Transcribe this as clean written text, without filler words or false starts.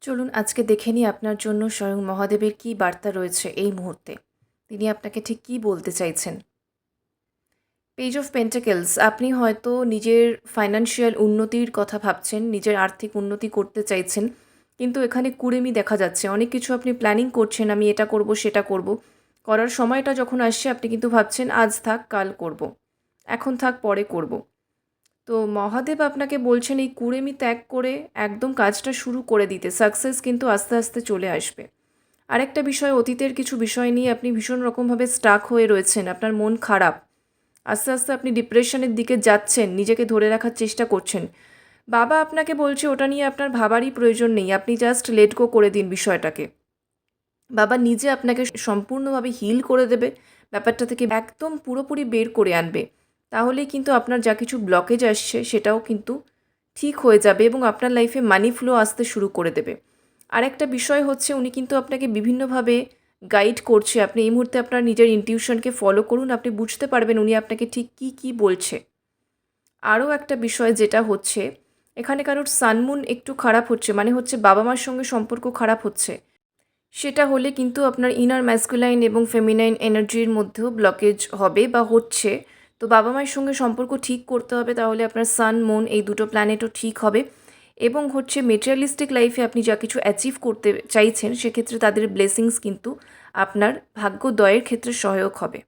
চলুন আজকে দেখে নিই আপনার জন্য স্বয়ং মহাদেবের কী বার্তা রয়েছে এই মুহূর্তে। তিনি আপনাকে ঠিক কী বলতে চাইছেন। পেজ অফ পেন্টাকেলস, আপনি হয়তো নিজের ফাইন্যান্সিয়াল উন্নতির কথা ভাবছেন, নিজের আর্থিক উন্নতি করতে চাইছেন, কিন্তু এখানে কুড়েমি দেখা যাচ্ছে। অনেক কিছু আপনি প্ল্যানিং করছেন, আমি এটা করব সেটা করব। করার সময়টা যখন আসছে আপনি কিন্তু ভাবছেন আজ থাক কাল করব, এখন থাক পরে করব। তো মহাদেব আপনাকে বলছেন এই কুড়েমি ত্যাগ করে একদম কাজটা শুরু করে দিতে। সাকসেস কিন্তু আস্তে আস্তে চলে আসবে। আরেকটা বিষয়, অতীতের কিছু বিষয় নিয়ে আপনি ভীষণ রকমভাবে স্টাক হয়ে রয়েছেন, আপনার মন খারাপ। আস্তে আস্তে আপনি ডিপ্রেশনের দিকে যাচ্ছেন, নিজেকে ধরে রাখার চেষ্টা করছেন। বাবা আপনাকে বলছে ওটা নিয়ে আপনার ভাবারই প্রয়োজন নেই, আপনি জাস্ট লেট গো করে দিন বিষয়টাকে। বাবা নিজে আপনাকে সম্পূর্ণভাবে হিল করে দেবে, ব্যাপারটা থেকে একদম পুরোপুরি বের করে আনবে। তাহলেই কিন্তু আপনার যা কিছু ব্লকেজ আসছে সেটাও কিন্তু ঠিক হয়ে যাবে এবং আপনার লাইফে মানি ফ্লো আসতে শুরু করে দেবে। আরেকটা বিষয় হচ্ছে, উনি কিন্তু আপনাকে বিভিন্নভাবে গাইড করছে। আপনি এই মুহূর্তে আপনার নিজের ইনটিউশনকে ফলো করুন, আপনি বুঝতে পারবেন উনি আপনাকে ঠিক কী কী বলছে। আরও একটা বিষয় যেটা হচ্ছে, এখানে কারোর সানমুন একটু খারাপ হচ্ছে, মানে হচ্ছে বাবা মার সঙ্গে সম্পর্ক খারাপ হচ্ছে। সেটা হলে কিন্তু আপনার ইনার ম্যাসকুলাইন এবং ফেমিনাইন এনার্জির মধ্যেও ব্লকেজ হবে বা হচ্ছে। তো বাবা মায়ের সঙ্গে সম্পর্ক ঠিক করতে হবে, তাহলে আপনার সান মুন এই দুটো প্ল্যানেটও ঠিক হবে। এবং হচ্ছে মেটেরিয়ালিস্টিক লাইফে আপনি যা কিছু অ্যাচিভ করতে চাইছেন সেক্ষেত্রে তাদের ব্লেসিংস কিন্তু আপনার ভাগ্যোদয়ের ক্ষেত্রে সহায়ক হবে।